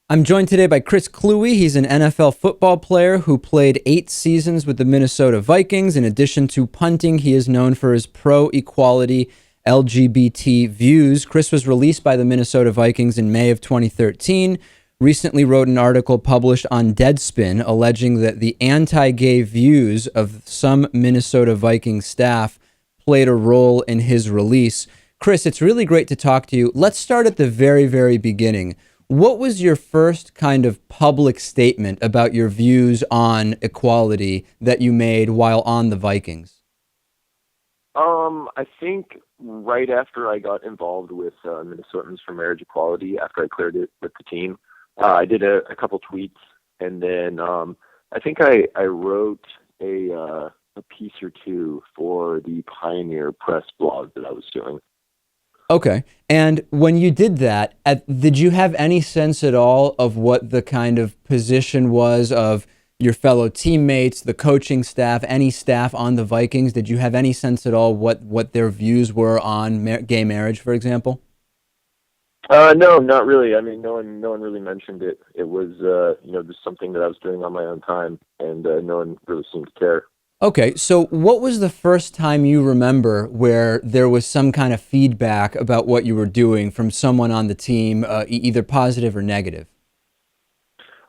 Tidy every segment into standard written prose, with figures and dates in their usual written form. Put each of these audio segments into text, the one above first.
I'm joined today by Chris Kluwe. He's an NFL football player who played 8 seasons with the Minnesota Vikings. In addition to punting, he is known for his pro-equality LGBT views. Chris was released by the Minnesota Vikings in May of 2013. Recently wrote an article published on Deadspin alleging that the anti-gay views of some Minnesota Vikings staff played a role in his release. Chris, it's really great to talk to you. Let's start at the very, very beginning. What was your first kind of public statement about your views on equality that you made while on the Vikings? I think right after I got involved with Minnesotans for Marriage Equality, after I cleared it with the team, I did a couple tweets, and then I think I wrote a piece or two for the Pioneer Press blog that I was doing. Okay. And when you did that, did you have any sense at all of what the kind of position was of your fellow teammates, the coaching staff, any staff on the Vikings? Did you have any sense at all what their views were on gay marriage, for example? No, not really. I mean, no one really mentioned it. It was, just something that I was doing on my own time, and no one really seemed to care. Okay, so what was the first time you remember where there was some kind of feedback about what you were doing from someone on the team, either positive or negative?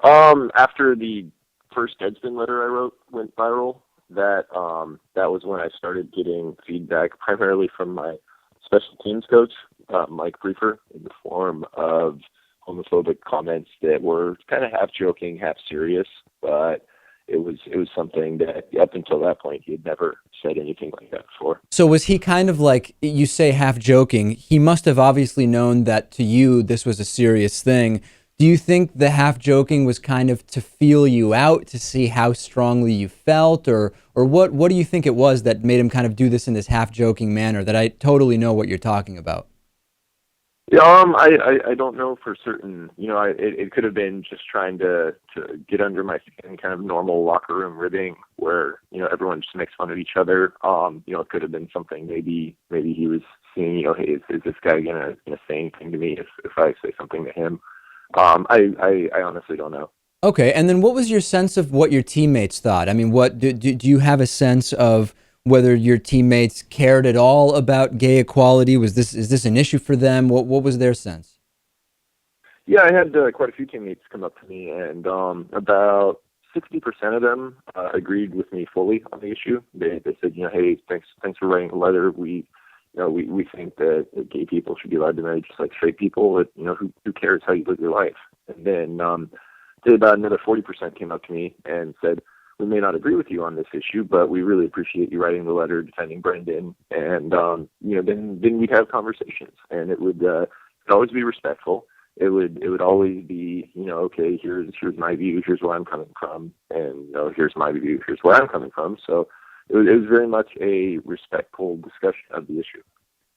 After the first Deadspin letter I wrote went viral, that was when I started getting feedback, primarily from my special teams coach, Mike Prefer, in the form of homophobic comments that were kind of half joking, half serious, but it was something that up until that point he had never said anything like that before. So was he kind of like, you say half joking, he must have obviously known that to you this was a serious thing. Do you think the half joking was kind of to feel you out, to see how strongly you felt, or what do you think it was that made him kind of do this in this half joking manner that I totally know what you're talking about? Yeah, I don't know for certain. It could have been just trying to get under my skin, kind of normal locker room ribbing, where everyone just makes fun of each other. It could have been something. Maybe he was seeing, hey, is this guy gonna say anything to me if I say something to him? I honestly don't know. Okay, and then what was your sense of what your teammates thought? I mean, what do you have a sense of whether your teammates cared at all about gay equality? Is this an issue for them? What was their sense? Yeah, I had quite a few teammates come up to me, and about 60% of them agreed with me fully on the issue. They said, hey, thanks for writing the letter. We think that gay people should be allowed to marry just like straight people. Who cares how you live your life? And then about another 40% came up to me and said, we may not agree with you on this issue, but we really appreciate you writing the letter defending Brendan. And then we'd have conversations, and it would always be respectful. It would always be, okay, here's my view, here's where I'm coming from, and here's my view, here's where I'm coming from. So it was very much a respectful discussion of the issue.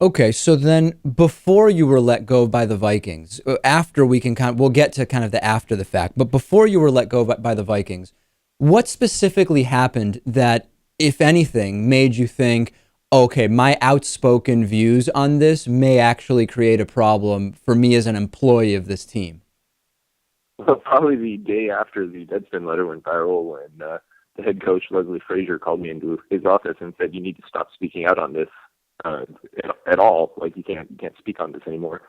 Okay, so then before you were let go by the Vikings, after we'll get to kind of the after the fact, but before you were let go by the Vikings, what specifically happened that, if anything, made you think, okay, my outspoken views on this may actually create a problem for me as an employee of this team? Well, probably the day after the Deadspin letter went viral, when the head coach, Leslie Frazier, called me into his office and said, you need to stop speaking out on this at all. Like, you can't speak on this anymore.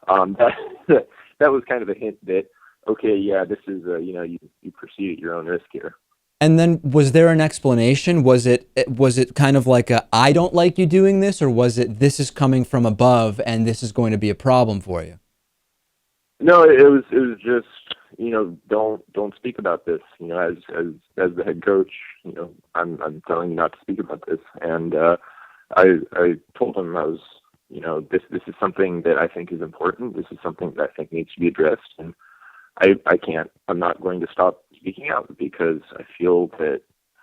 That was kind of a hint that, okay, yeah, this is, you proceed at your own risk here. And then was there an explanation? Was it kind of like I don't like you doing this, or was it this is coming from above and this is going to be a problem for you? No, it was just, don't speak about this. As the head coach, I'm telling you not to speak about this. And I told him I was, this is something that I think is important. This is something that I think needs to be addressed, and I'm not going to stop speaking out, because I feel that,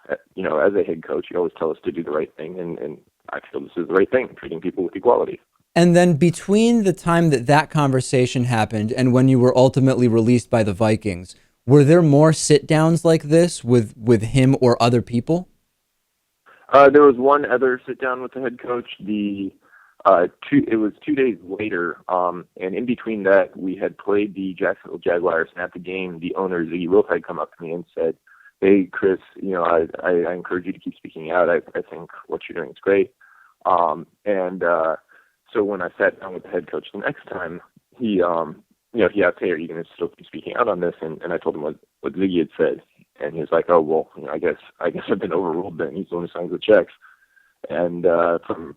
as a head coach, you always tell us to do the right thing, and I feel this is the right thing, treating people with equality. And then between the time that conversation happened and when you were ultimately released by the Vikings, were there more sit-downs like this with him or other people? There was one other sit down with the head coach. The It was 2 days later, and in between that, we had played the Jacksonville Jaguars, and at the game, the owner, Ziggy Wilf, had come up to me and said, "Hey, Chris, I encourage you to keep speaking out. I think what you're doing is great." So when I sat down with the head coach the next time, he asked, "Hey, are you going to still keep speaking out on this?" And I told him what Ziggy had said, and he was like, "Oh, well, I guess I've been overruled. Then he's the one who signs the checks." And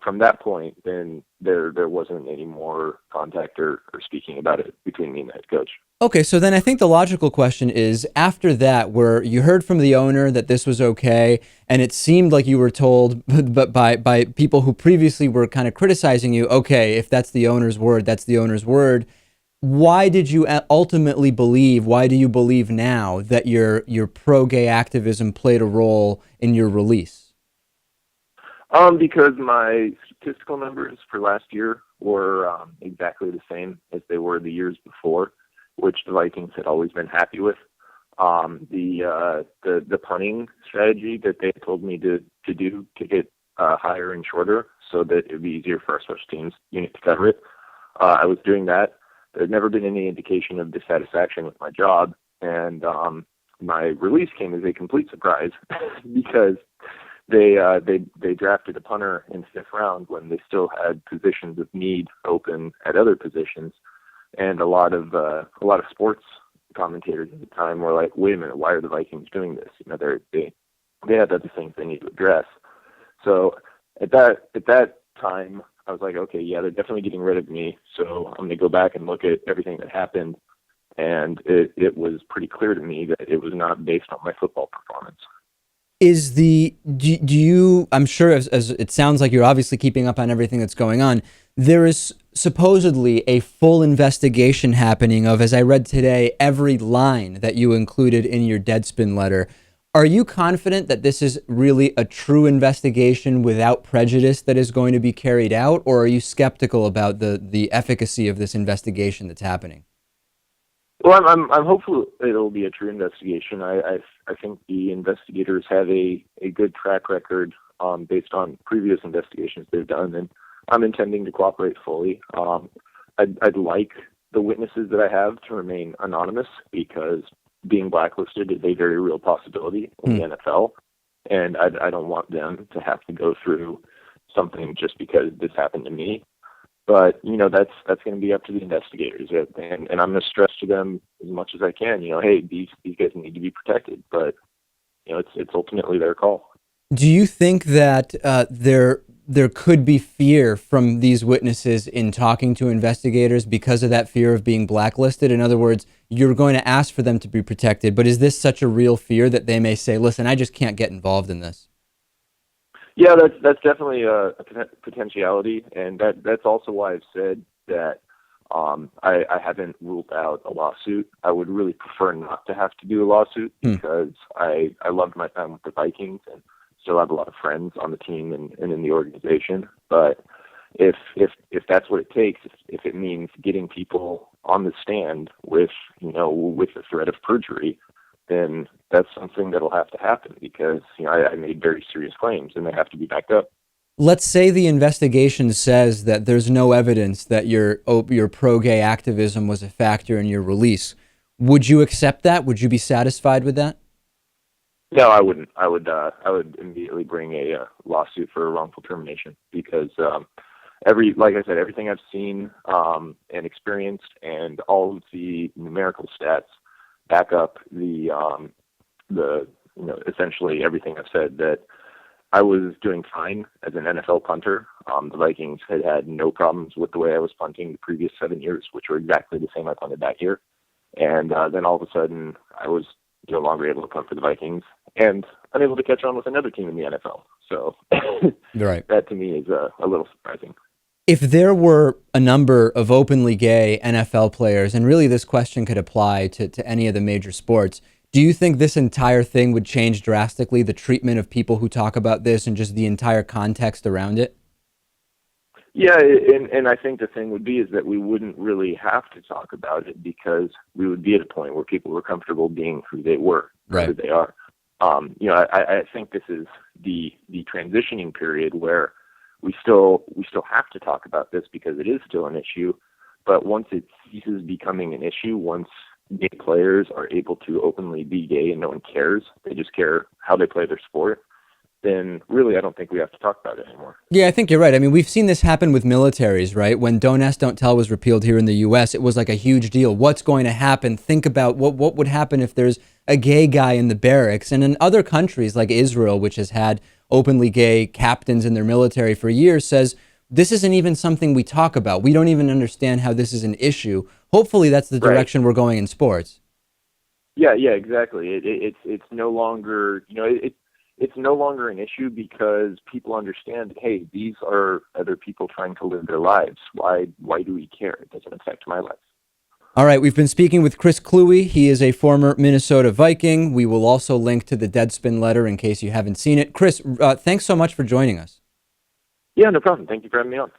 from that point, then there wasn't any more contact or speaking about it between me and the head coach. Okay, so then I think the logical question is, after that, where you heard from the owner that this was okay, and it seemed like you were told but by people who previously were kind of criticizing you, okay, if that's the owner's word, that's the owner's word. Why did you ultimately believe, why do you believe now that your pro-gay activism played a role in your release? Because my statistical numbers for last year were exactly the same as they were the years before, which the Vikings had always been happy with. The punting strategy that they told me to do to get higher and shorter so that it would be easier for our special teams unit to cover it. I was doing that. There'd never been any indication of dissatisfaction with my job, and my release came as a complete surprise because they drafted a punter in the fifth round when they still had positions of need open at other positions, and a lot of sports commentators at the time were like, "Wait a minute, why are the Vikings doing this?" They had other things they need to address. So at that time, I was like, okay, yeah, they're definitely getting rid of me. So I'm going to go back and look at everything that happened, and it was pretty clear to me that it was not based on my football performance. Do you, I'm sure as it sounds like you're obviously keeping up on everything that's going on, there is supposedly a full investigation happening of, as I read today, every line that you included in your Deadspin letter. Are you confident that this is really a true investigation without prejudice that is going to be carried out, or are you skeptical about the efficacy of this investigation that's happening? Well, I'm hopeful it'll be a true investigation. I think the investigators have a good track record based on previous investigations they've done, and I'm intending to cooperate fully. I'd like the witnesses that I have to remain anonymous because being blacklisted is a very real possibility in the NFL, and I don't want them to have to go through something just because this happened to me. But that's going to be up to the investigators, and I'm going to stress to them as much as I can. Hey, these guys need to be protected, but it's ultimately their call. Do you think that there could be fear from these witnesses in talking to investigators because of that fear of being blacklisted? In other words, you're going to ask for them to be protected, but is this such a real fear that they may say, "Listen, I just can't get involved in this"? Yeah, that's definitely a potentiality, and that's also why I've said that I haven't ruled out a lawsuit. I would really prefer not to have to do a lawsuit because I loved my time with the Vikings and still have a lot of friends on the team and in the organization. But if that's what it takes, if it means getting people on the stand with the threat of perjury, then that's something that'll have to happen because I made very serious claims and they have to be backed up. Let's say the investigation says that there's no evidence that your pro-gay activism was a factor in your release. Would you accept that? Would you be satisfied with that? No, I wouldn't. I would immediately bring a lawsuit for wrongful termination because like I said, everything I've seen and experienced and all of the numerical stats back up the essentially everything I've said, that I was doing fine as an NFL punter. The Vikings had no problems with the way I was punting the previous 7 years, which were exactly the same I punted that year. And then all of a sudden, I was no longer able to punt for the Vikings and unable to catch on with another team in the NFL. So Right. that to me is a little surprising. If there were a number of openly gay NFL players, and really this question could apply to any of the major sports, do you think this entire thing would change drastically the treatment of people who talk about this and just the entire context around it? Yeah, and I think the thing would be is that we wouldn't really have to talk about it because we would be at a point where people were comfortable being who they were, right, who they are. I think this is the transitioning period where we still have to talk about this because it is still an issue. But once it ceases becoming an issue, once gay players are able to openly be gay and no one cares, they just care how they play their sport, then really I don't think we have to talk about it anymore. Yeah, I think you're right. I mean, we've seen this happen with militaries, right? When Don't Ask, Don't Tell was repealed here in the U.S., it was like a huge deal. What's going to happen? Think about what would happen if there's a gay guy in the barracks. And in other countries like Israel, which has had openly gay captains in their military for years, says this isn't even something we talk about. We don't even understand how this is an issue. Hopefully that's the direction we're going in sports. Yeah, exactly. It's no longer, it's no longer an issue because people understand, hey, these are other people trying to live their lives. Why do we care? It doesn't affect my life. All right, we've been speaking with Chris Kluwe. He is a former Minnesota Viking. We will also link to the Deadspin letter in case you haven't seen it. Chris, thanks so much for joining us. Yeah, no problem. Thank you for having me on.